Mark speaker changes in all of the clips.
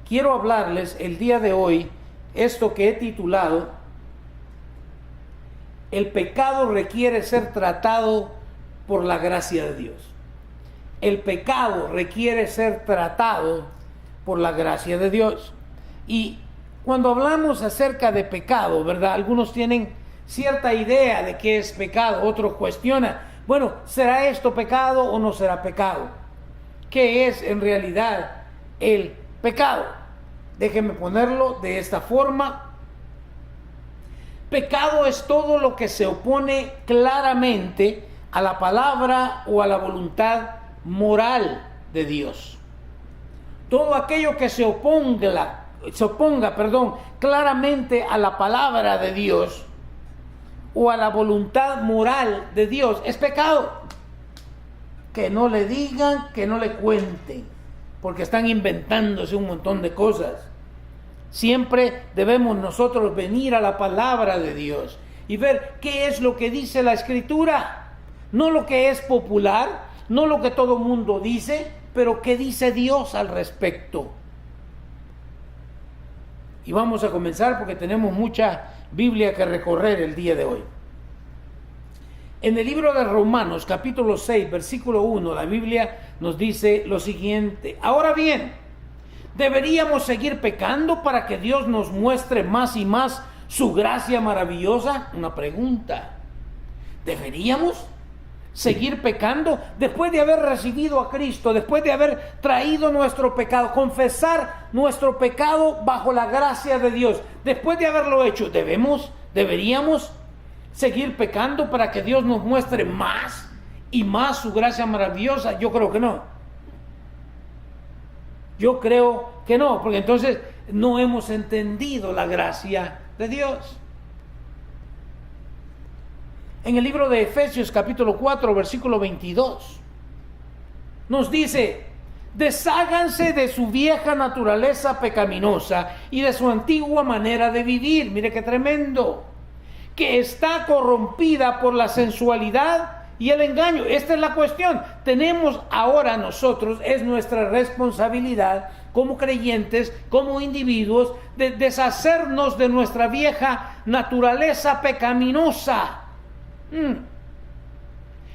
Speaker 1: quiero hablarles el día de hoy esto que he titulado: el pecado requiere ser tratado por la gracia de Dios. El pecado requiere ser tratado por la gracia de Dios. Y cuando hablamos acerca de pecado, ¿verdad? Algunos tienen cierta idea de qué es pecado, otros cuestionan, bueno, ¿será esto pecado o no será pecado? ¿Qué es en realidad el pecado? Déjenme ponerlo de esta forma. Pecado es todo lo que se opone claramente a la palabra o a la voluntad moral de Dios. Todo aquello que se oponga, claramente a la palabra de Dios o a la voluntad moral de Dios es pecado. Que no le digan, que no le cuenten, porque están inventándose un montón de cosas. Siempre debemos nosotros venir a la palabra de Dios y ver qué es lo que dice la Escritura. No lo que es popular, no lo que todo mundo dice, pero qué dice Dios al respecto. Y vamos a comenzar porque tenemos mucha Biblia que recorrer el día de hoy. En el libro de Romanos, capítulo 6, versículo 1, la Biblia nos dice lo siguiente: ahora bien, ¿deberíamos seguir pecando para que Dios nos muestre más y más su gracia maravillosa? Una pregunta. ¿Deberíamos seguir pecando después de haber recibido a Cristo, después de haber traído nuestro pecado, confesar nuestro pecado bajo la gracia de Dios? Después de haberlo hecho, ¿deberíamos seguir pecando para que Dios nos muestre más y más su gracia maravillosa? Yo creo que no. Yo creo que no, porque entonces no hemos entendido la gracia de Dios. En el libro de Efesios capítulo 4, versículo 22, nos dice: desháganse de su vieja naturaleza pecaminosa y de su antigua manera de vivir. Mire qué tremendo. Que está corrompida por la sensualidad y el engaño. Esta es la cuestión. Tenemos ahora nosotros, es nuestra responsabilidad como creyentes, como individuos, de deshacernos de nuestra vieja naturaleza pecaminosa.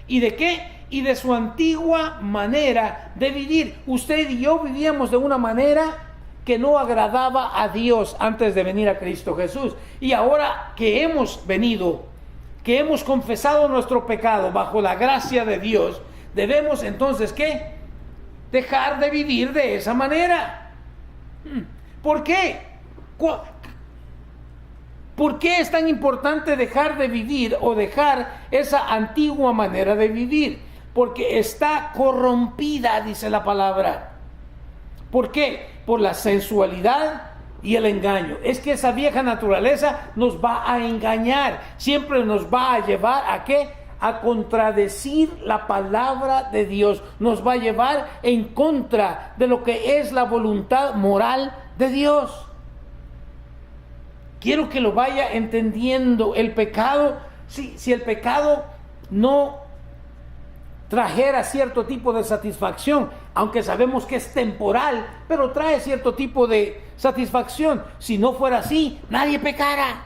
Speaker 1: ¿Y de qué? Y de su antigua manera de vivir. Usted y yo vivíamos de una manera que no agradaba a Dios antes de venir a Cristo Jesús. Y ahora que hemos venido, que hemos confesado nuestro pecado bajo la gracia de Dios, debemos entonces, ¿qué? Dejar de vivir de esa manera. ¿Por qué? ¿Por qué es tan importante dejar de vivir o dejar esa antigua manera de vivir? Porque está corrompida, dice la palabra. ¿Por qué? Por la sensualidad y el engaño. Es que esa vieja naturaleza nos va a engañar. Siempre nos va a llevar a ¿qué? A contradecir la palabra de Dios. Nos va a llevar en contra de lo que es la voluntad moral de Dios. Quiero que lo vaya entendiendo. El pecado, si el pecado no trajera cierto tipo de satisfacción, aunque sabemos que es temporal, pero trae cierto tipo de satisfacción. Si no fuera así, nadie pecara.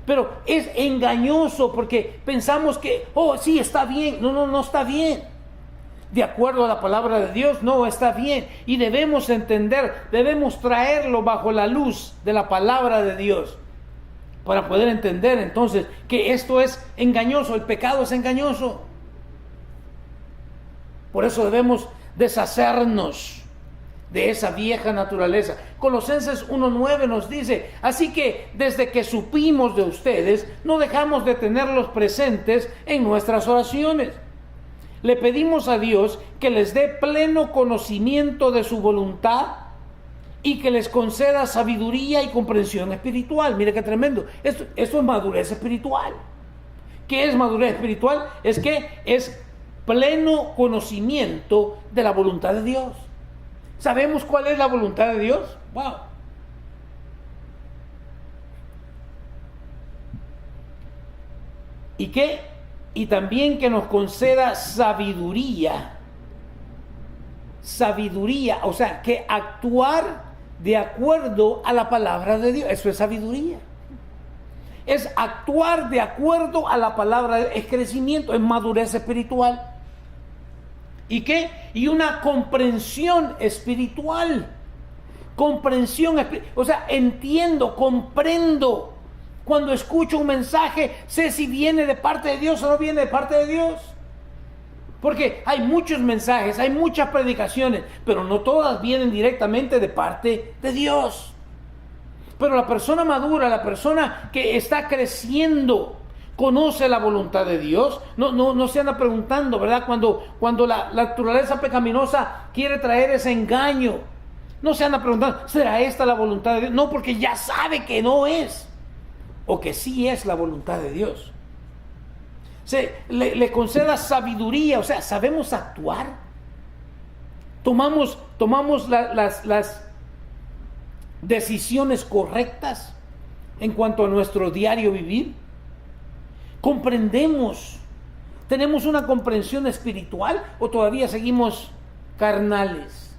Speaker 1: Pero es engañoso porque pensamos que, sí, está bien. No está bien. De acuerdo a la palabra de Dios, no está bien. Y debemos entender, debemos traerlo bajo la luz de la palabra de Dios para poder entender entonces que esto es engañoso, el pecado es engañoso. Por eso debemos deshacernos de esa vieja naturaleza. Colosenses 1:9 nos dice: así que desde que supimos de ustedes, no dejamos de tenerlos presentes en nuestras oraciones. Le pedimos a Dios que les dé pleno conocimiento de su voluntad y que les conceda sabiduría y comprensión espiritual. Mire qué tremendo. Esto es madurez espiritual. ¿Qué es madurez espiritual? Es que es pleno conocimiento de la voluntad de Dios. ¿Sabemos cuál es la voluntad de Dios? ¡Wow! ¿Y qué? Y también que nos conceda sabiduría. Sabiduría, o sea, que actuar de acuerdo a la palabra de Dios. Eso es sabiduría. Es actuar de acuerdo a la palabra, es crecimiento, es madurez espiritual. ¿Y qué? Y una comprensión espiritual. O sea, entiendo, comprendo. Cuando escucho un mensaje, sé si viene de parte de Dios o no viene de parte de Dios. Porque hay muchos mensajes, hay muchas predicaciones, pero no todas vienen directamente de parte de Dios. Pero la persona madura, la persona que está creciendo, conoce la voluntad de Dios. No se anda preguntando, ¿verdad? Cuando la naturaleza pecaminosa quiere traer ese engaño, no se anda preguntando, ¿será esta la voluntad de Dios? No, porque ya sabe que no es, o que sí es la voluntad de Dios. Le conceda sabiduría, o sea, sabemos actuar. Tomamos las decisiones correctas en cuanto a nuestro diario vivir. Comprendemos, tenemos una comprensión espiritual o todavía seguimos carnales.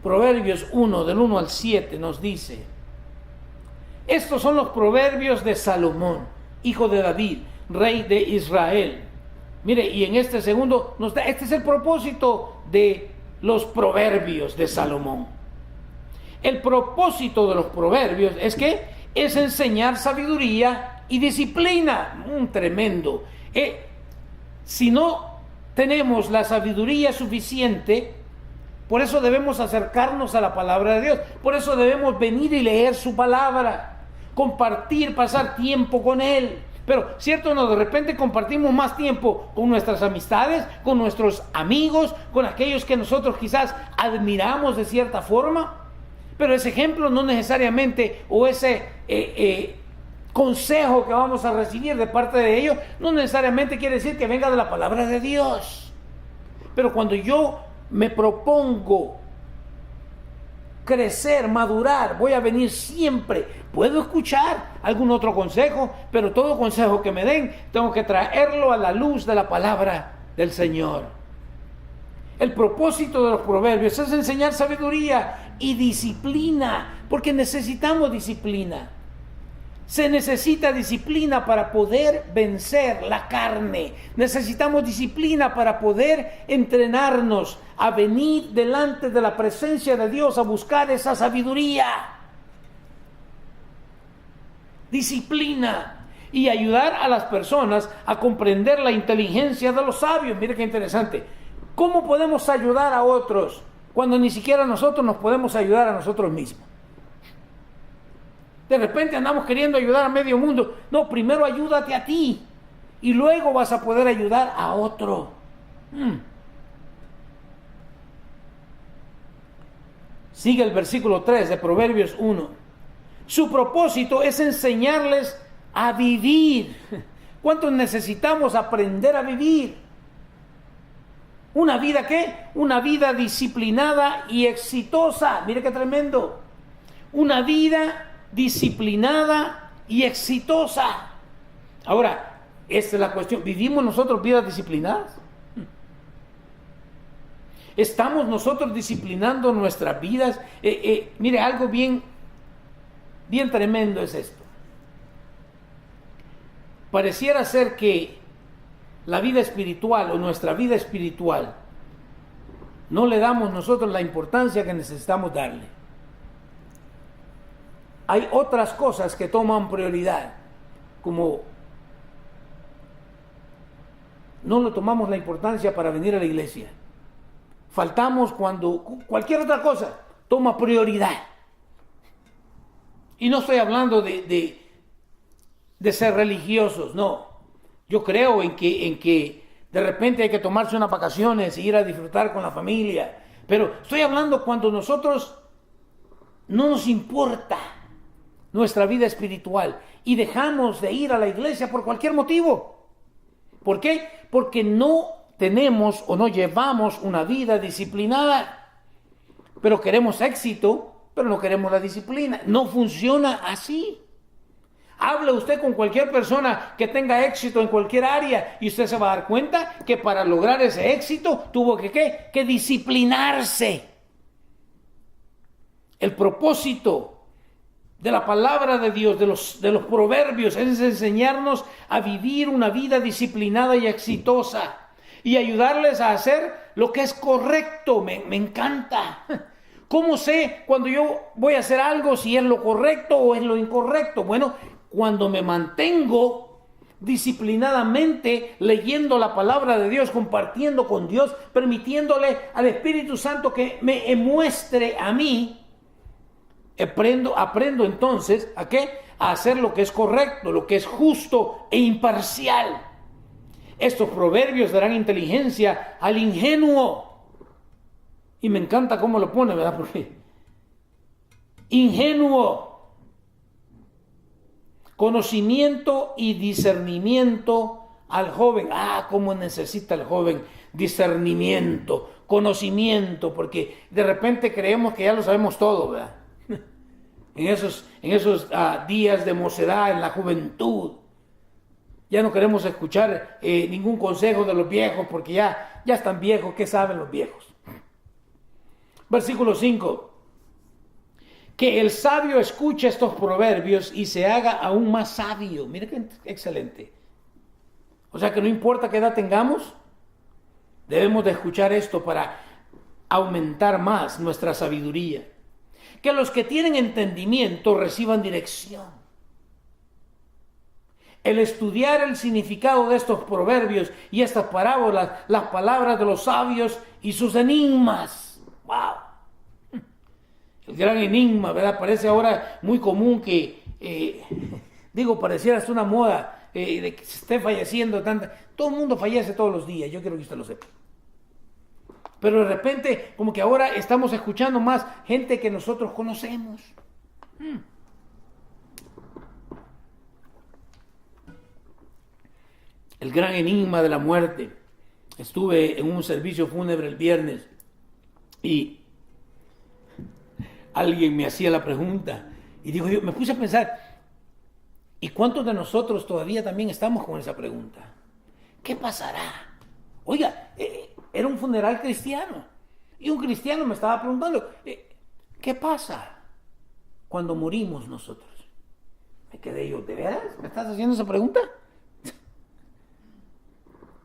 Speaker 1: Proverbios 1, del 1 al 7 nos dice: estos son los proverbios de Salomón, hijo de David, rey de Israel. Mire, y en este segundo este es el propósito de los proverbios de Salomón. El propósito de los proverbios es enseñar sabiduría y disciplina. Tremendo. Si no tenemos la sabiduría suficiente, por eso debemos acercarnos a la palabra de Dios. Por eso debemos venir y leer su palabra, compartir, pasar tiempo con Él. Pero, ¿cierto o no? De repente compartimos más tiempo con nuestras amistades, con nuestros amigos, con aquellos que nosotros quizás admiramos de cierta forma. Pero ese ejemplo no necesariamente, o ese consejo que vamos a recibir de parte de ellos, no necesariamente quiere decir que venga de la palabra de Dios. Pero cuando yo me propongo crecer, madurar, voy a venir siempre. Puedo escuchar algún otro consejo, pero todo consejo que me den, tengo que traerlo a la luz de la palabra del Señor. El propósito de los proverbios es enseñar sabiduría y disciplina, porque necesitamos disciplina. Se necesita disciplina para poder vencer la carne. Necesitamos disciplina para poder entrenarnos a venir delante de la presencia de Dios a buscar esa sabiduría. Disciplina y ayudar a las personas a comprender la inteligencia de los sabios. Mire qué interesante. ¿Cómo podemos ayudar a otros cuando ni siquiera nosotros nos podemos ayudar a nosotros mismos? De repente andamos queriendo ayudar a medio mundo. No, primero ayúdate a ti y luego vas a poder ayudar a otro. Sigue el versículo 3 de Proverbios 1. Su propósito es enseñarles a vivir. ¿Cuántos necesitamos aprender a vivir? ¿Una vida qué? Una vida disciplinada y exitosa. Mire qué tremendo. Una vida disciplinada y exitosa. Ahora, esta es la cuestión. ¿Vivimos nosotros vidas disciplinadas? ¿Estamos nosotros disciplinando nuestras vidas? Mire, algo bien tremendo es esto. Pareciera ser que la vida espiritual o nuestra vida espiritual no le damos nosotros la importancia que necesitamos darle. Hay otras cosas que toman prioridad, como no le tomamos la importancia para venir a la iglesia. Faltamos cuando cualquier otra cosa toma prioridad. Y no estoy hablando de ser religiosos, no. Yo creo en que de repente hay que tomarse unas vacaciones e ir a disfrutar con la familia. Pero estoy hablando cuando nosotros no nos importa nuestra vida espiritual y dejamos de ir a la iglesia por cualquier motivo. ¿Por qué? Porque no tenemos o no llevamos una vida disciplinada. Pero queremos éxito, pero no queremos la disciplina. No funciona así. Hable usted con cualquier persona que tenga éxito en cualquier área y usted se va a dar cuenta que para lograr ese éxito tuvo que disciplinarse. El propósito de la palabra de Dios, de los proverbios, es enseñarnos a vivir una vida disciplinada y exitosa y ayudarles a hacer lo que es correcto. Me encanta. ¿Cómo sé cuando yo voy a hacer algo si es lo correcto o es lo incorrecto? Bueno, cuando me mantengo disciplinadamente leyendo la palabra de Dios, compartiendo con Dios, permitiéndole al Espíritu Santo que me muestre a mí, aprendo entonces ¿a qué? A hacer lo que es correcto, lo que es justo e imparcial. Estos proverbios darán inteligencia al ingenuo. Y me encanta cómo lo pone, ¿verdad? Porque ingenuo, conocimiento y discernimiento al joven. Cómo necesita el joven discernimiento, conocimiento, porque de repente creemos que ya lo sabemos todo, ¿verdad? En esos días de mocedad, en la juventud, ya no queremos escuchar ningún consejo de los viejos, porque ya están viejos. ¿Qué saben los viejos? Versículo 5. Que el sabio escuche estos proverbios y se haga aún más sabio. Mira qué excelente. O sea que no importa qué edad tengamos, debemos de escuchar esto para aumentar más nuestra sabiduría. Que los que tienen entendimiento reciban dirección. El estudiar el significado de estos proverbios y estas parábolas, las palabras de los sabios y sus enigmas. ¡Wow! El gran enigma, ¿verdad? Parece ahora muy común que, pareciera hasta una moda de que se esté falleciendo tanta. Todo el mundo fallece todos los días, yo quiero que usted lo sepa. Pero de repente, como que ahora estamos escuchando más gente que nosotros conocemos. El gran enigma de la muerte. Estuve en un servicio fúnebre el viernes y alguien me hacía la pregunta y digo, yo me puse a pensar, ¿y cuántos de nosotros todavía también estamos con esa pregunta? ¿Qué pasará? Oiga, era un funeral cristiano y un cristiano me estaba preguntando, ¿qué pasa cuando morimos nosotros? Me quedé yo, ¿de veras? ¿Me estás haciendo esa pregunta?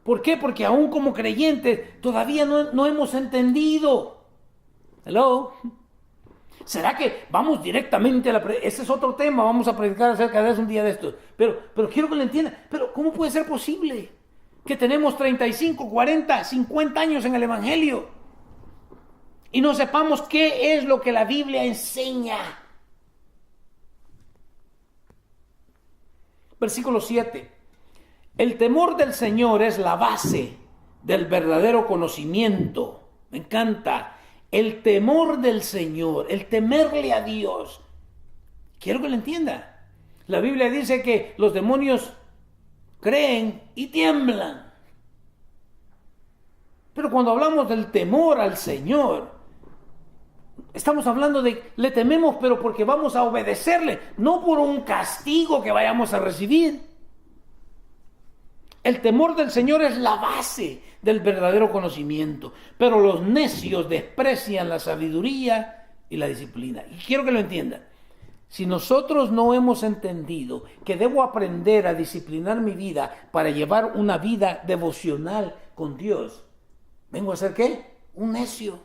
Speaker 1: ¿Por qué? Porque aún como creyentes todavía no hemos entendido. Hello. ¿Será que vamos directamente a la Ese es otro tema, vamos a predicar acerca de eso un día de estos. Pero quiero que lo entiendan. Pero ¿cómo puede ser posible que tenemos 35, 40, 50 años en el Evangelio y no sepamos qué es lo que la Biblia enseña? Versículo 7. El temor del Señor es la base del verdadero conocimiento. Me encanta. El temor del Señor, el temerle a Dios. Quiero que lo entienda. La Biblia dice que los demonios creen y tiemblan. Pero cuando hablamos del temor al Señor, estamos hablando de le tememos, pero porque vamos a obedecerle, no por un castigo que vayamos a recibir. El temor del Señor es la base del verdadero conocimiento, pero los necios desprecian la sabiduría y la disciplina. Y quiero que lo entiendan. Si nosotros no hemos entendido que debo aprender a disciplinar mi vida para llevar una vida devocional con Dios, ¿vengo a ser qué? Un necio.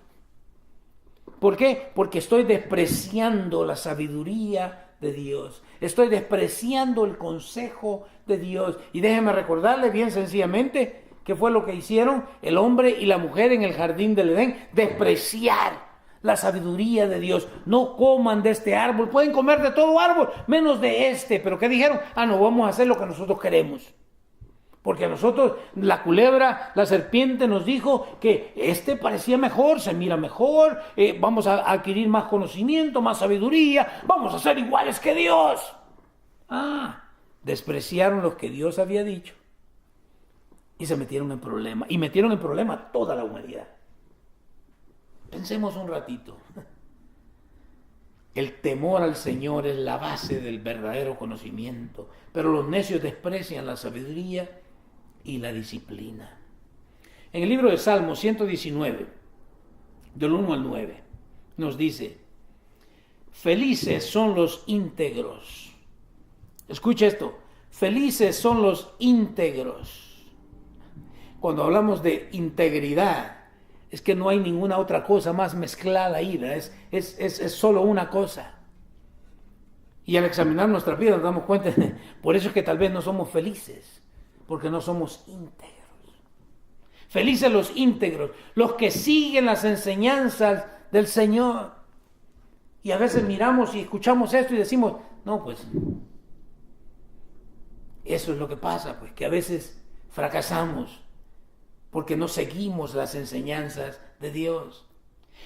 Speaker 1: ¿Por qué? Porque estoy despreciando la sabiduría de Dios. Estoy despreciando el consejo de Dios. Y déjeme recordarle bien sencillamente qué fue lo que hicieron el hombre y la mujer en el jardín del Edén. Despreciar la sabiduría de Dios. No coman de este árbol. Pueden comer de todo árbol, menos de este. ¿Pero qué dijeron? No, vamos a hacer lo que nosotros queremos. Porque a nosotros la culebra, la serpiente nos dijo que este parecía mejor, se mira mejor, vamos a adquirir más conocimiento, más sabiduría, vamos a ser iguales que Dios. Despreciaron lo que Dios había dicho y se metieron en problemas. Y metieron en problemas a toda la humanidad. Pensemos un ratito. El temor al Señor es la base del verdadero conocimiento, pero los necios desprecian la sabiduría y la disciplina. En el libro de Salmos 119, del 1 al 9, nos dice: felices son los íntegros. Escucha esto, felices son los íntegros. Cuando hablamos de integridad, es que no hay ninguna otra cosa más mezclada ahí, ¿verdad? Es solo una cosa. Y al examinar nuestra vida nos damos cuenta, por eso es que tal vez no somos felices, porque no somos íntegros. Felices los íntegros, los que siguen las enseñanzas del Señor. Y a veces miramos y escuchamos esto y decimos, no, pues, eso es lo que pasa, pues, que a veces fracasamos porque no seguimos las enseñanzas de Dios.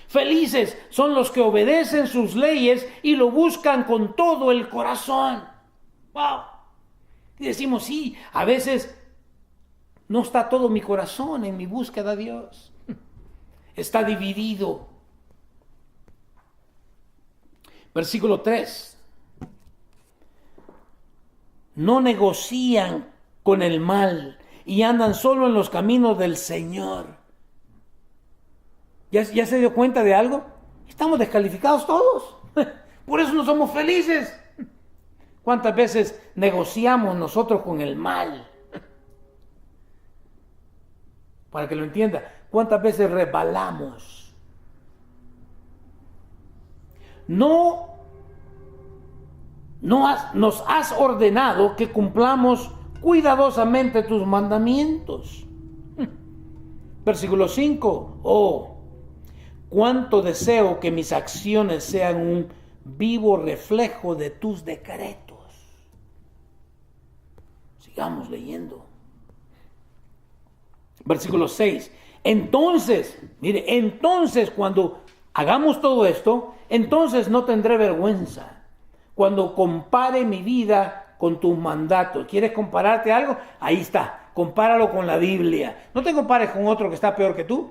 Speaker 1: Felices son los que obedecen sus leyes y lo buscan con todo el corazón. ¡Wow! Y decimos, sí, a veces no está todo mi corazón en mi búsqueda a Dios. Está dividido. Versículo 3. No negocian con el mal y andan solo en los caminos del Señor. ¿Ya se dio cuenta de algo? Estamos descalificados todos. Por eso no somos felices. ¿Cuántas veces negociamos nosotros con el mal? Para que lo entienda, ¿cuántas veces resbalamos? Nos has ordenado que cumplamos cuidadosamente tus mandamientos. Versículo 5. Oh, cuánto deseo que mis acciones sean un vivo reflejo de tus decretos. Sigamos leyendo. Versículo 6. Entonces cuando hagamos todo esto, entonces no tendré vergüenza cuando compare mi vida con tus mandatos. ¿Quieres compararte algo? Ahí está, compáralo con la Biblia. No te compares con otro que está peor que tú.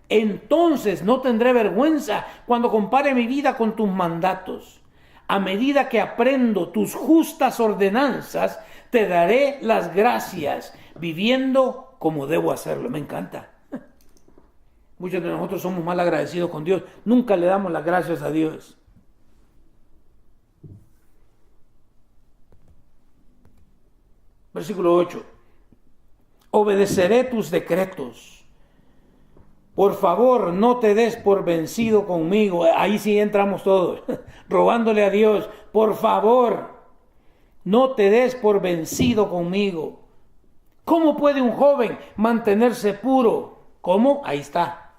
Speaker 1: Entonces no tendré vergüenza cuando compare mi vida con tus mandatos. A medida que aprendo tus justas ordenanzas, te daré las gracias, viviendo como debo hacerlo. Me encanta. Muchos de nosotros somos mal agradecidos con Dios. Nunca le damos las gracias a Dios. Versículo 8. Obedeceré tus decretos. Por favor, no te des por vencido conmigo. Ahí sí entramos todos, robándole a Dios. Por favor, no te des por vencido conmigo. ¿Cómo puede un joven mantenerse puro? ¿Cómo? Ahí está.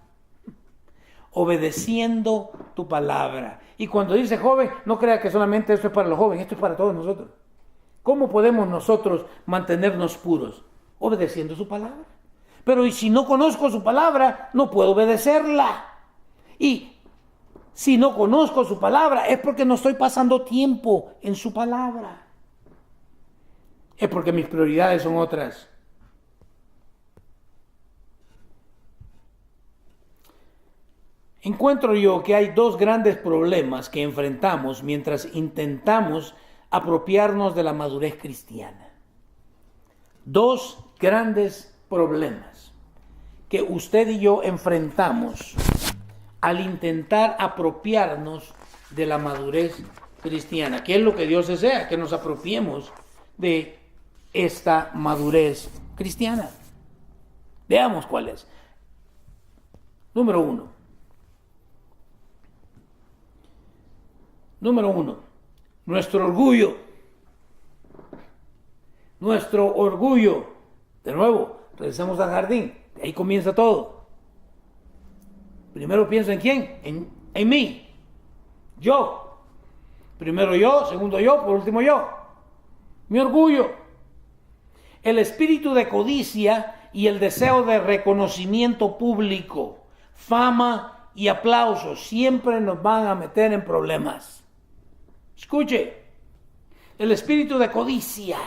Speaker 1: Obedeciendo tu palabra. Y cuando dice joven, no crea que solamente esto es para los jóvenes, esto es para todos nosotros. ¿Cómo podemos nosotros mantenernos puros? Obedeciendo su palabra. Pero y si no conozco su palabra, no puedo obedecerla. Y si no conozco su palabra, es porque no estoy pasando tiempo en su palabra. Es porque mis prioridades son otras. Encuentro yo que hay dos grandes problemas que enfrentamos mientras intentamos apropiarnos de la madurez cristiana. Dos grandes problemas que usted y yo enfrentamos al intentar apropiarnos de la madurez cristiana. ¿Qué es lo que Dios desea? Que nos apropiemos de esta madurez cristiana. Veamos cuál es. Número uno, nuestro orgullo. Nuestro orgullo. De nuevo, regresamos al jardín. De ahí comienza todo. Primero pienso en quién, en mí. Yo. Primero yo, segundo yo, por último yo. Mi orgullo. El espíritu de codicia y el deseo de reconocimiento público, fama y aplauso siempre nos van a meter en problemas. Escuche, el espíritu de codicia.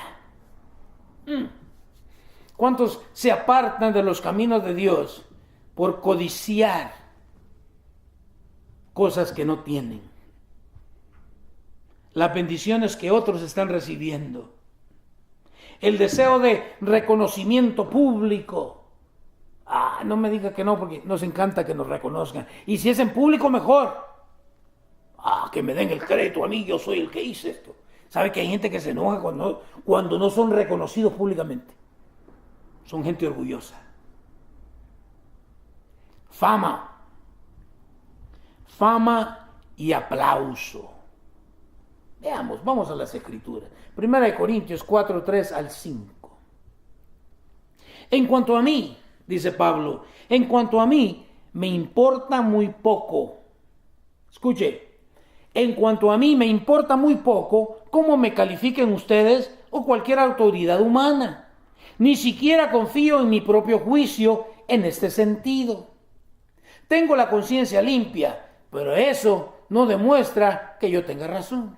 Speaker 1: ¿Cuántos se apartan de los caminos de Dios por codiciar cosas que no tienen? Las bendiciones que otros están recibiendo. El deseo de reconocimiento público. No me diga que no, porque nos encanta que nos reconozcan. Y si es en público, mejor. Que me den el crédito a mí, yo soy el que hice esto. ¿Sabe que hay gente que se enoja cuando no son reconocidos públicamente? Son gente orgullosa. Fama y aplauso. Veamos, vamos a las Escrituras. 1 Corintios 4, 3 al 5. En cuanto a mí, dice Pablo, en cuanto a mí, me importa muy poco. Escuche, en cuanto a mí, me importa muy poco cómo me califiquen ustedes o cualquier autoridad humana. Ni siquiera confío en mi propio juicio en este sentido. Tengo la conciencia limpia, pero eso no demuestra que yo tenga razón.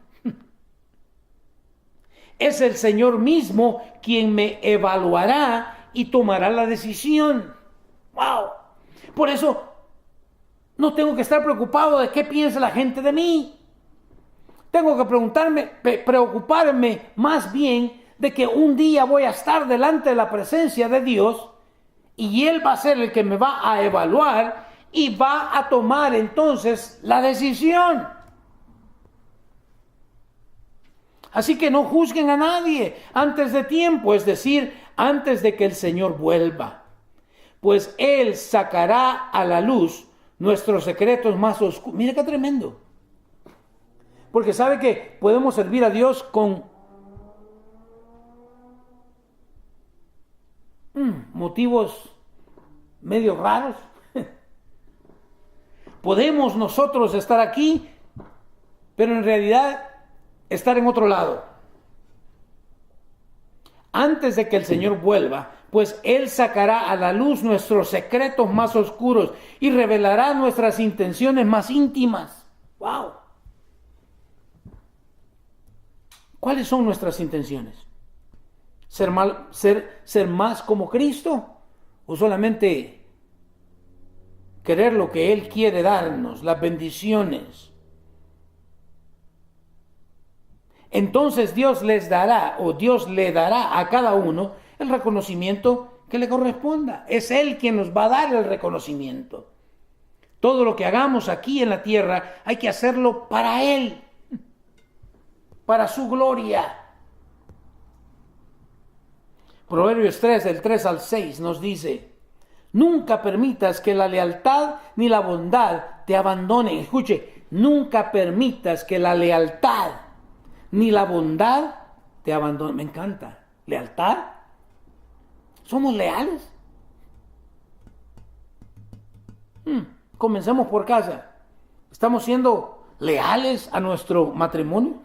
Speaker 1: Es el Señor mismo quien me evaluará y tomará la decisión. ¡Wow! Por eso no tengo que estar preocupado de qué piensa la gente de mí. Tengo que preocuparme más bien de que un día voy a estar delante de la presencia de Dios y Él va a ser el que me va a evaluar y va a tomar entonces la decisión. Así que no juzguen a nadie antes de tiempo, es decir, antes de que el Señor vuelva. Pues Él sacará a la luz nuestros secretos más oscuros. Mira qué tremendo. Porque sabe que podemos servir a Dios con motivos medio raros. Podemos nosotros estar aquí, pero en realidad estar en otro lado. Antes de que el Señor vuelva, pues Él sacará a la luz nuestros secretos más oscuros y revelará nuestras intenciones más íntimas. ¡Wow! ¿Cuáles son nuestras intenciones? ¿Ser más como Cristo? ¿O solamente querer lo que Él quiere darnos, las bendiciones? Entonces Dios le dará a cada uno el reconocimiento que le corresponda. Es Él quien nos va a dar el reconocimiento. Todo lo que hagamos aquí en la tierra hay que hacerlo para Él, para su gloria. Proverbios 3, del 3 al 6 nos dice: nunca permitas que la lealtad ni la bondad te abandonen. Escuche, nunca permitas que la lealtad ni la bondad te abandonen. Me encanta. ¿Lealtad? ¿Somos leales? Comencemos por casa. ¿Estamos siendo leales a nuestro matrimonio?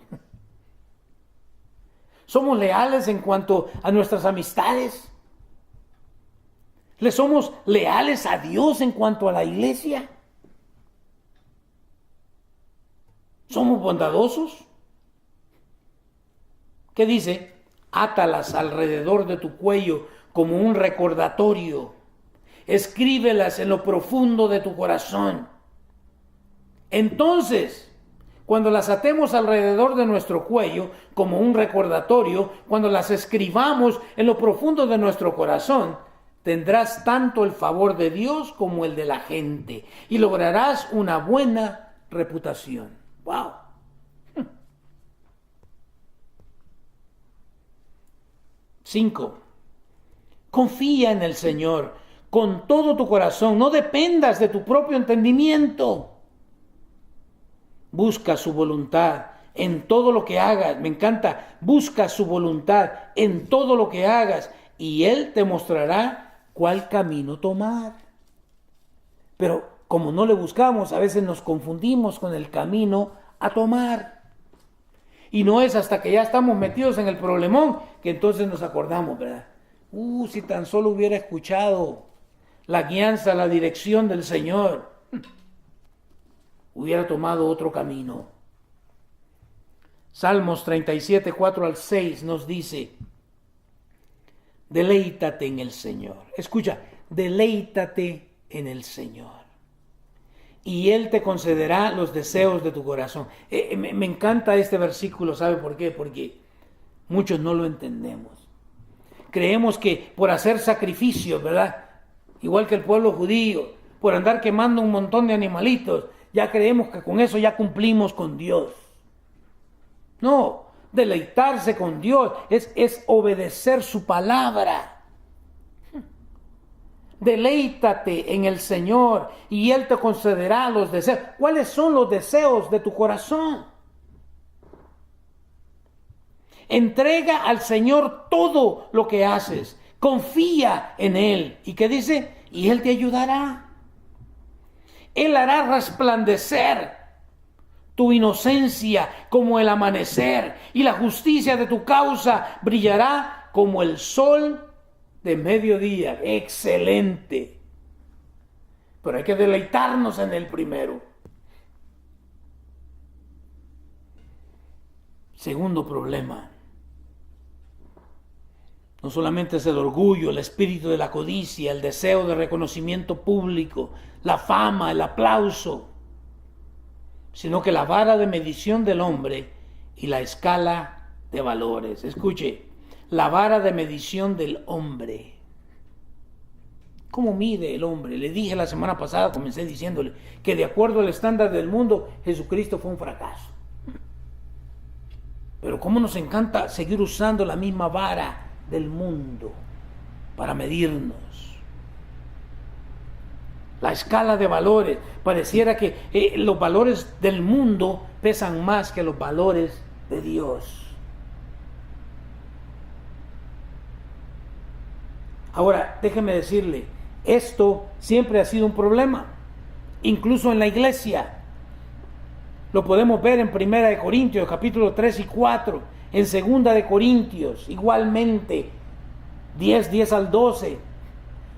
Speaker 1: ¿Somos leales en cuanto a nuestras amistades? ¿Le somos leales a Dios en cuanto a la iglesia? ¿Somos bondadosos? ¿Qué dice? Átalas alrededor de tu cuello como un recordatorio. Escríbelas en lo profundo de tu corazón. Entonces, cuando las atemos alrededor de nuestro cuello como un recordatorio, cuando las escribamos en lo profundo de nuestro corazón, tendrás tanto el favor de Dios como el de la gente y lograrás una buena reputación. ¡Wow! 5. Confía en el Señor con todo tu corazón. No dependas de tu propio entendimiento. Busca su voluntad en todo lo que hagas. Me encanta. Busca su voluntad en todo lo que hagas y Él te mostrará cuál camino tomar. Pero como no le buscamos, a veces nos confundimos con el camino a tomar. Y no es hasta que ya estamos metidos en el problemón que entonces nos acordamos, ¿verdad? Si tan solo hubiera escuchado la guianza, la dirección del Señor, hubiera tomado otro camino. Salmos 37, 4 al 6 nos dice: deleítate en el Señor. Escucha, deleítate en el Señor y Él te concederá los deseos de tu corazón. Me encanta este versículo, ¿sabe por qué? Porque muchos no lo entendemos. Creemos que por hacer sacrificios, ¿verdad? Igual que el pueblo judío, por andar quemando un montón de animalitos, ya creemos que con eso ya cumplimos con Dios. No, deleitarse con Dios es obedecer su palabra. Deleítate en el Señor y Él te concederá los deseos. ¿Cuáles son los deseos de tu corazón? Entrega al Señor todo lo que haces. Confía en Él. ¿Y qué dice? Y Él te ayudará. Él hará resplandecer tu inocencia como el amanecer, y la justicia de tu causa brillará como el sol de mediodía. Excelente. Pero hay que deleitarnos en el primero. Segundo problema. No solamente es el orgullo, el espíritu de la codicia, el deseo de reconocimiento público, la fama, el aplauso, sino que la vara de medición del hombre y la escala de valores. Escuche, la vara de medición del hombre. ¿Cómo mide el hombre? Le dije la semana pasada, comencé diciéndole que de acuerdo al estándar del mundo, Jesucristo fue un fracaso. Pero cómo nos encanta seguir usando la misma vara del mundo para medirnos. La escala de valores, pareciera que los valores del mundo pesan más que los valores de Dios. Ahora, déjeme decirle, esto siempre ha sido un problema, incluso en la iglesia. Lo podemos ver en 1 Corintios, capítulo 3 y 4, en 2 Corintios, igualmente, 10 al 12.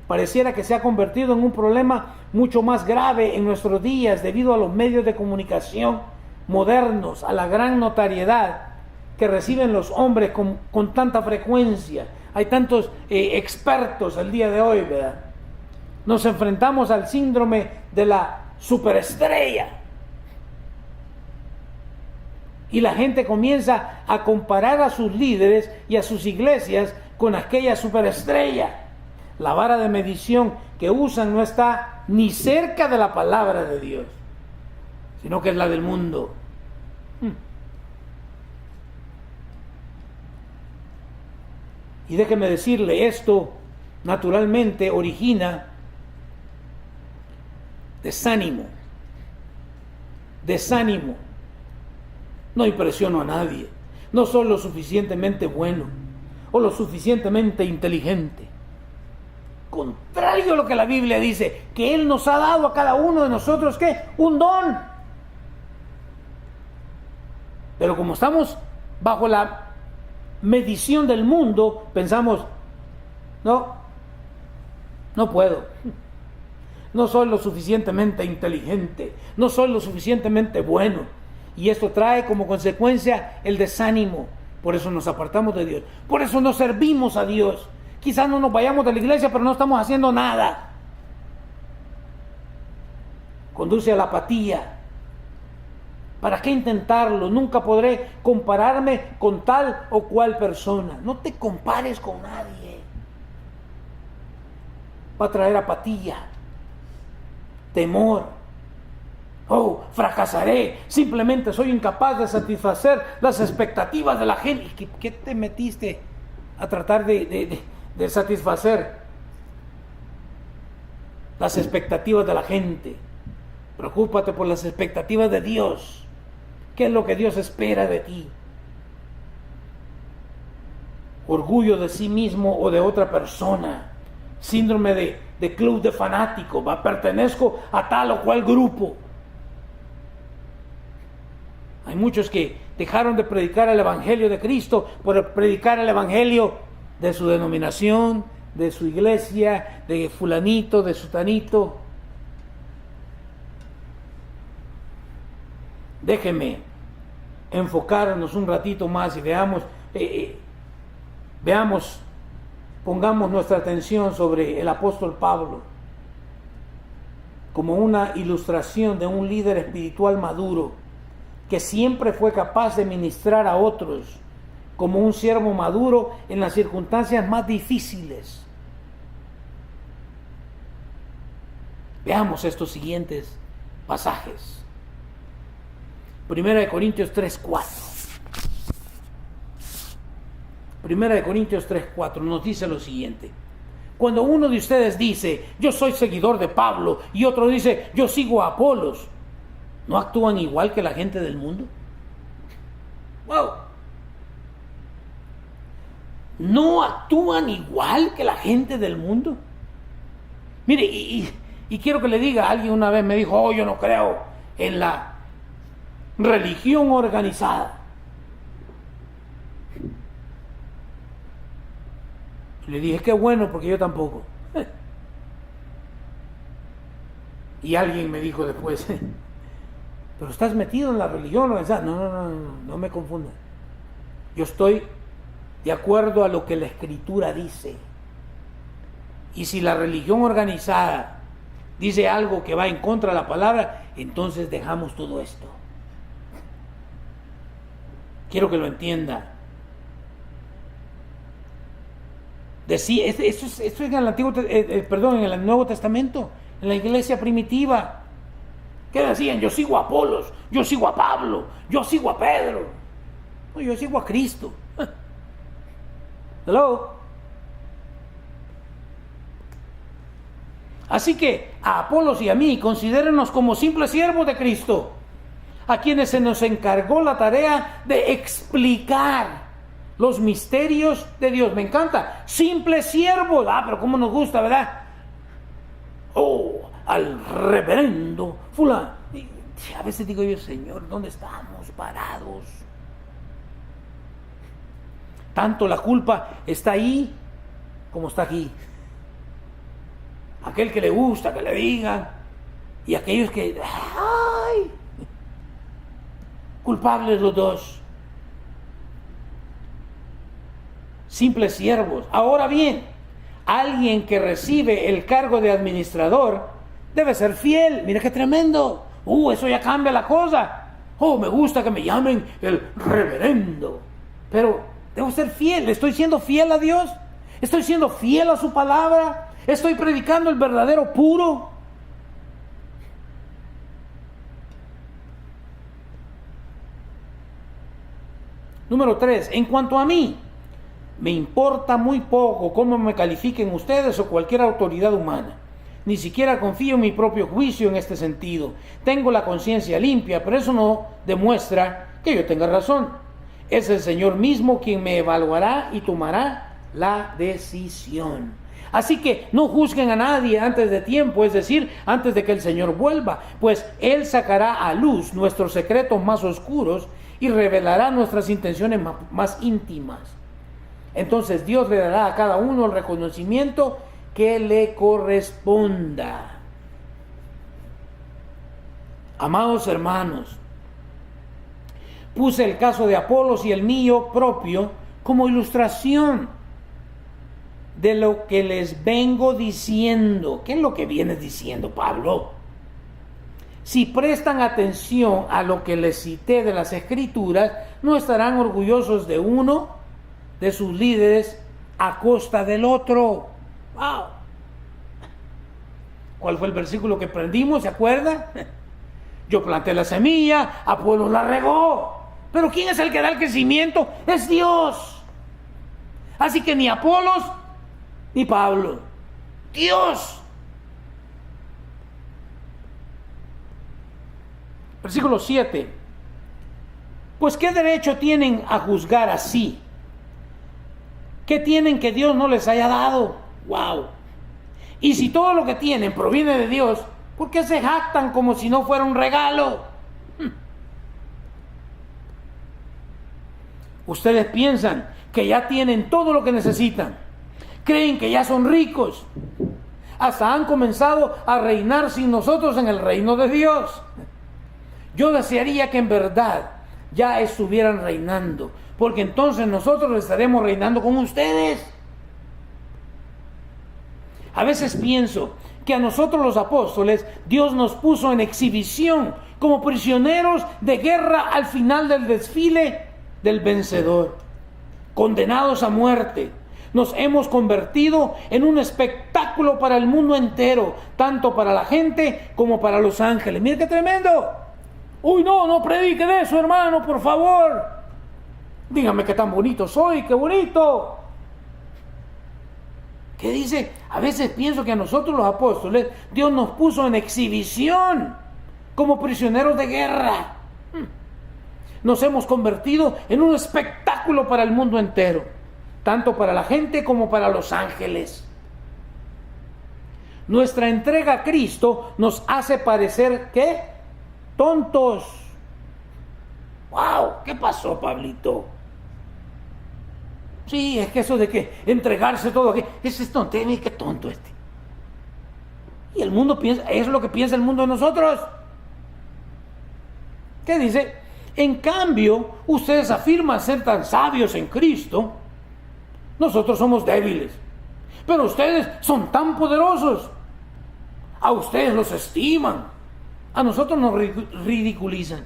Speaker 1: Pareciera que se ha convertido en un problema mucho más grave en nuestros días debido a los medios de comunicación modernos, a la gran notariedad que reciben los hombres con tanta frecuencia. Hay tantos expertos el día de hoy, ¿verdad? Nos enfrentamos al síndrome de la superestrella. Y la gente comienza a comparar a sus líderes y a sus iglesias con aquella superestrella. La vara de medición que usan no está ni cerca de la palabra de Dios, sino que es la del mundo. Y déjeme decirle, esto naturalmente origina desánimo. Desánimo. No impresiono a nadie. No soy lo suficientemente bueno o lo suficientemente inteligente. Contrario a lo que la Biblia dice, que Él nos ha dado a cada uno de nosotros, ¿qué? Un don. Pero como estamos bajo la medición del mundo, pensamos, no puedo. No soy lo suficientemente inteligente, no soy lo suficientemente bueno. Y esto trae como consecuencia el desánimo. Por eso nos apartamos de Dios. Por eso no servimos a Dios. Quizás no nos vayamos de la iglesia, pero no estamos haciendo nada. Conduce a la apatía. ¿Para qué intentarlo? Nunca podré compararme con tal o cual persona. No te compares con nadie. Va a traer apatía, temor. Oh, fracasaré. Simplemente soy incapaz de satisfacer las expectativas de la gente. ¿Qué te metiste a tratar de satisfacer las expectativas de la gente? Preocúpate por las expectativas de Dios. ¿Qué es lo que Dios espera de ti? Orgullo de sí mismo o de otra persona. Síndrome de club de fanático. Pertenezco a tal o cual grupo. Hay muchos que dejaron de predicar el Evangelio de Cristo por predicar el Evangelio de su denominación, de su iglesia, de fulanito, de sutanito. Déjeme enfocarnos un ratito más y pongamos nuestra atención sobre el apóstol Pablo como una ilustración de un líder espiritual maduro que siempre fue capaz de ministrar a otros como un siervo maduro en las circunstancias más difíciles. Veamos estos siguientes pasajes. Primera de Corintios 3:4. Primera de Corintios 3:4 nos dice lo siguiente. Cuando uno de ustedes dice, yo soy seguidor de Pablo, y otro dice, yo sigo a Apolos, ¿no actúan igual que la gente del mundo? ¡Wow! ¿No actúan igual que la gente del mundo? Mire, y quiero que le diga, alguien una vez me dijo, oh, yo no creo en la religión organizada. Le dije, qué bueno, porque yo tampoco. Y alguien me dijo después, pero estás metido en la religión organizada. No me confundan. Yo estoy de acuerdo a lo que la Escritura dice. Y si la religión organizada dice algo que va en contra de la palabra, entonces dejamos todo esto. Quiero que lo entienda. Decía, esto es en el en el Nuevo Testamento, en la iglesia primitiva. ¿Qué decían? Yo sigo a Apolos, yo sigo a Pablo, yo sigo a Pedro. No, yo sigo a Cristo. Hello. Así que a Apolos y a mí, considérenos como simples siervos de Cristo, a quienes se nos encargó la tarea de explicar los misterios de Dios. Me encanta, simples siervos. Pero cómo nos gusta, ¿verdad? Oh, al reverendo fulano. A veces digo yo, Señor, ¿dónde estamos parados? Tanto la culpa está ahí como está aquí. Aquel que le gusta que le digan, y aquellos que, ¡ay! Culpables los dos. Simples siervos. Ahora bien, alguien que recibe el cargo de administrador debe ser fiel. Mira qué tremendo. Eso ya cambia la cosa. Me gusta que me llamen el reverendo. Pero debo ser fiel. ¿Estoy siendo fiel a Dios? ¿Estoy siendo fiel a su palabra? ¿Estoy predicando el verdadero puro? Número 3. En cuanto a mí, me importa muy poco cómo me califiquen ustedes o cualquier autoridad humana. Ni siquiera confío en mi propio juicio en este sentido. Tengo la conciencia limpia, pero eso no demuestra que yo tenga razón. Es el Señor mismo quien me evaluará y tomará la decisión. Así que no juzguen a nadie antes de tiempo, es decir, antes de que el Señor vuelva, pues Él sacará a luz nuestros secretos más oscuros y revelará nuestras intenciones más íntimas. Entonces Dios le dará a cada uno el reconocimiento que le corresponda. Amados hermanos, puse el caso de Apolos y el mío propio como ilustración de lo que les vengo diciendo. ¿Qué es lo que vienes diciendo, Pablo? Si prestan atención a lo que les cité de las Escrituras, no estarán orgullosos de uno de sus líderes a costa del otro. ¡Wow! ¿Cuál fue el versículo que aprendimos? ¿Se acuerdan? Yo planté la semilla, Apolos la regó. Pero ¿quién es el que da el crecimiento? Es Dios. Así que ni Apolos ni Pablo. Dios. Versículo 7. Pues ¿qué derecho tienen a juzgar así? ¿Qué tienen que Dios no les haya dado? ¡Wow! Y si todo lo que tienen proviene de Dios, ¿por qué se jactan como si no fuera un regalo? Ustedes piensan que ya tienen todo lo que necesitan. Creen que ya son ricos. Hasta han comenzado a reinar sin nosotros en el reino de Dios. Yo desearía que en verdad ya estuvieran reinando, porque entonces nosotros estaremos reinando con ustedes. A veces pienso que a nosotros los apóstoles Dios nos puso en exhibición como prisioneros de guerra al final del desfile del vencedor, condenados a muerte, Nos hemos convertido en un espectáculo para el mundo entero, tanto para la gente como para los ángeles. ¡Mire qué tremendo! ¡Uy, no predique de eso, hermano, por favor! Dígame qué tan bonito soy, qué bonito. ¿Qué dice? A veces pienso que a nosotros los apóstoles Dios nos puso en exhibición como prisioneros de guerra. Nos hemos convertido en un espectáculo para el mundo entero, tanto para la gente como para los ángeles. Nuestra entrega a Cristo nos hace parecer, ¿qué? Tontos. ¡Wow! ¿Qué pasó, Pablito? Sí, es que eso de que entregarse todo, ese es tonto, qué tonto este. Y el mundo piensa, es lo que piensa el mundo de nosotros. ¿Qué dice? En cambio, ustedes afirman ser tan sabios en Cristo. Nosotros somos débiles, pero ustedes son tan poderosos. A ustedes los estiman, a nosotros nos ridiculizan.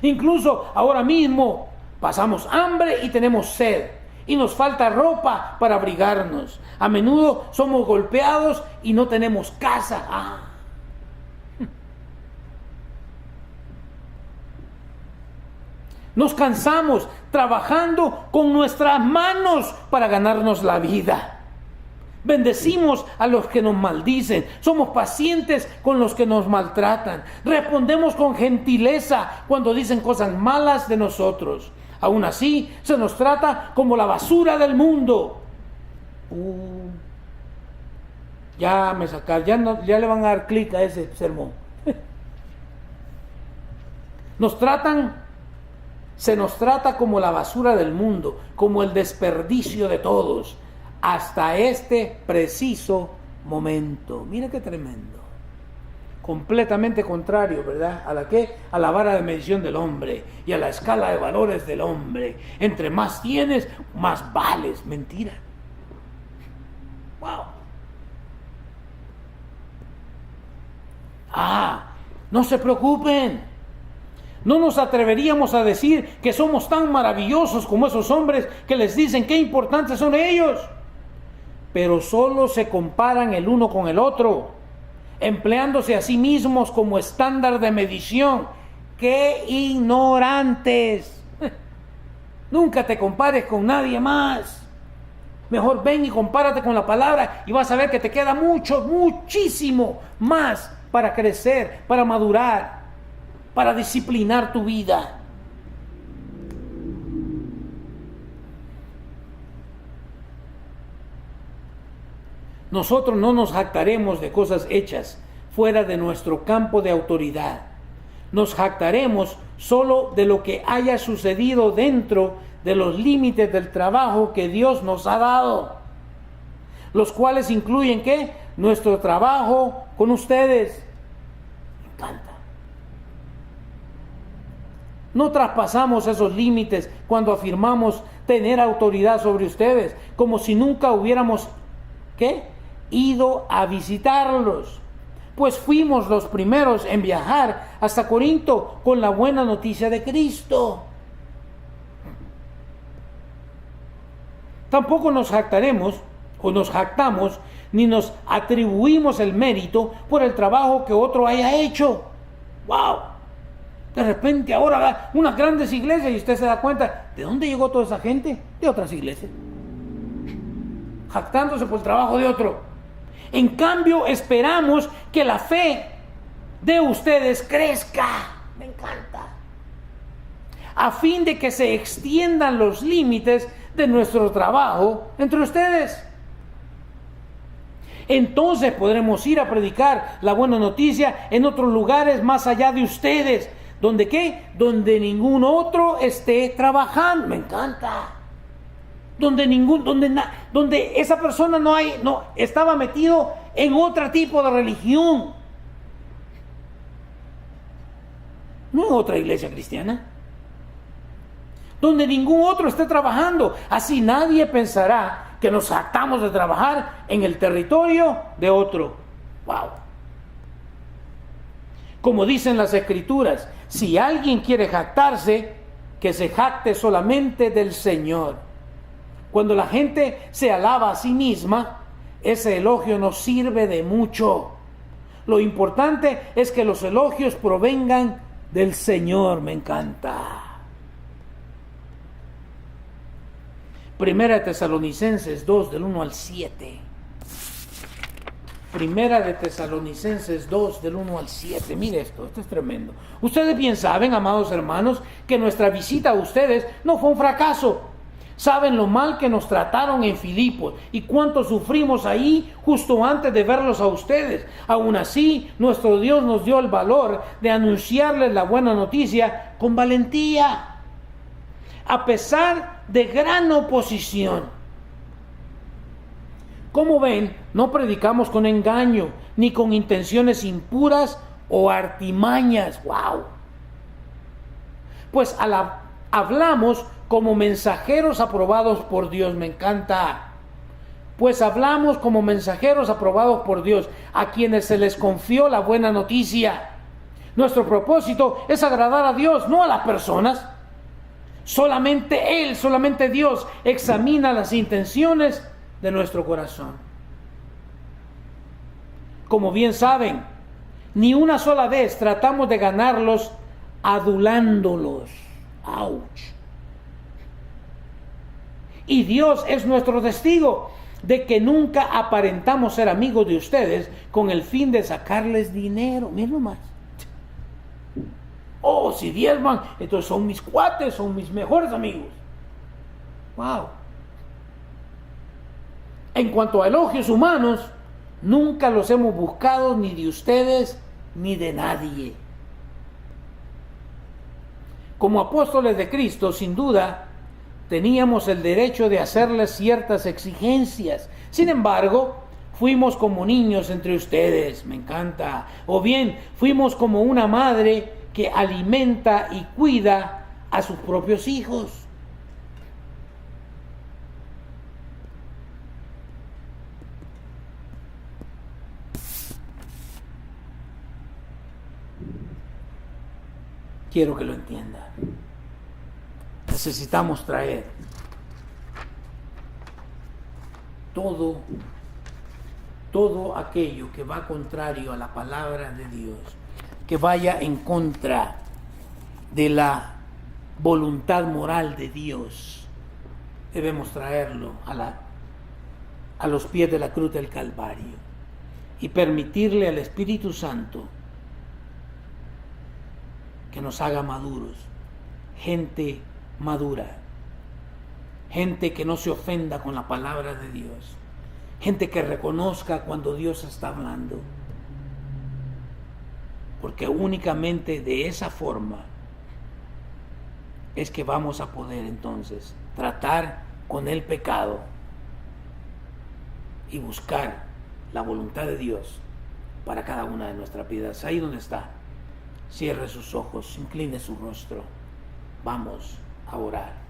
Speaker 1: Incluso ahora mismo pasamos hambre y tenemos sed, y nos falta ropa para abrigarnos. A menudo somos golpeados y no tenemos casa. Nos cansamos trabajando con nuestras manos para ganarnos la vida. Bendecimos a los que nos maldicen. Somos pacientes con los que nos maltratan. Respondemos con gentileza cuando dicen cosas malas de nosotros. Aún así, se nos trata como la basura del mundo. Ya me sacaron, ya le van a dar clic a ese sermón. Se nos trata como la basura del mundo, como el desperdicio de todos, hasta este preciso momento. Mira qué tremendo. Completamente contrario, ¿verdad? A la vara de medición del hombre y a la escala de valores del hombre. Entre más tienes, más vales. Mentira. Wow. No se preocupen. No nos atreveríamos a decir que somos tan maravillosos como esos hombres que les dicen qué importantes son ellos. Pero solo se comparan el uno con el otro, empleándose a sí mismos como estándar de medición. ¡Qué ignorantes! Nunca te compares con nadie más. Mejor ven y compárate con la palabra y vas a ver que te queda muchísimo más para crecer, para madurar, para disciplinar tu vida. Nosotros no nos jactaremos de cosas hechas fuera de nuestro campo de autoridad. Nos jactaremos solo de lo que haya sucedido dentro de los límites del trabajo que Dios nos ha dado, los cuales incluyen ¿qué? Nuestro trabajo con ustedes. Me encanta. No traspasamos esos límites cuando afirmamos tener autoridad sobre ustedes, como si nunca hubiéramos ido a visitarlos, pues fuimos los primeros en viajar hasta Corinto con la buena noticia de Cristo. Tampoco nos jactamos, ni nos atribuimos el mérito por el trabajo que otro haya hecho. ¡Wow! De repente ahora unas grandes iglesias y usted se da cuenta, ¿de dónde llegó toda esa gente? De otras iglesias. Jactándose por el trabajo de otro. En cambio, esperamos que la fe de ustedes crezca. Me encanta. A fin de que se extiendan los límites de nuestro trabajo entre ustedes. Entonces podremos ir a predicar la buena noticia en otros lugares más allá de ustedes. ¿Donde qué? Donde ningún otro esté trabajando. Me encanta. Donde esa persona no estaba metido en otro tipo de religión, no en otra iglesia cristiana, donde ningún otro esté trabajando. Así nadie pensará que nos jactamos de trabajar en el territorio de otro. Wow. Como dicen las Escrituras, si alguien quiere jactarse, que se jacte solamente del Señor. Cuando la gente se alaba a sí misma, ese elogio no sirve de mucho. Lo importante es que los elogios provengan del Señor. Me encanta. Primera de Tesalonicenses 2, del 1 al 7. Primera de Tesalonicenses 2, del 1 al 7. Mire esto es tremendo. Ustedes bien saben, amados hermanos, que nuestra visita a ustedes no fue un fracaso. Saben lo mal que nos trataron en Filipos y cuánto sufrimos ahí justo antes de verlos a ustedes. Aún así, nuestro Dios nos dio el valor de anunciarles la buena noticia con valentía, a pesar de gran oposición. Como ven, no predicamos con engaño, ni con intenciones impuras o artimañas. ¡Wow! Pues hablamos como mensajeros aprobados por Dios. Me encanta. Pues hablamos como mensajeros aprobados por Dios, a quienes se les confió la buena noticia. Nuestro propósito es agradar a Dios, no a las personas. Solamente Él, solamente Dios examina las intenciones de nuestro corazón. Como bien saben, ni una sola vez tratamos de ganarlos adulándolos. ¡Auch! Y Dios es nuestro testigo de que nunca aparentamos ser amigos de ustedes con el fin de sacarles dinero. Miren nomás. Oh, si diezman, entonces son mis cuates, son mis mejores amigos. Wow. En cuanto a elogios humanos, nunca los hemos buscado ni de ustedes ni de nadie. Como apóstoles de Cristo, sin duda, teníamos el derecho de hacerles ciertas exigencias. Sin embargo, fuimos como niños entre ustedes. Me encanta. O bien, fuimos como una madre que alimenta y cuida a sus propios hijos. Quiero que lo entienda. Necesitamos traer todo aquello que va contrario a la palabra de Dios, que vaya en contra de la voluntad moral de Dios. Debemos traerlo a los pies de la cruz del Calvario y permitirle al Espíritu Santo que nos haga maduros, gente madura, gente que no se ofenda con la palabra de Dios, gente que reconozca cuando Dios está hablando, porque únicamente de esa forma es que vamos a poder entonces tratar con el pecado y buscar la voluntad de Dios para cada una de nuestras vidas. Ahí donde está, cierre sus ojos, incline su rostro. Vamos a orar.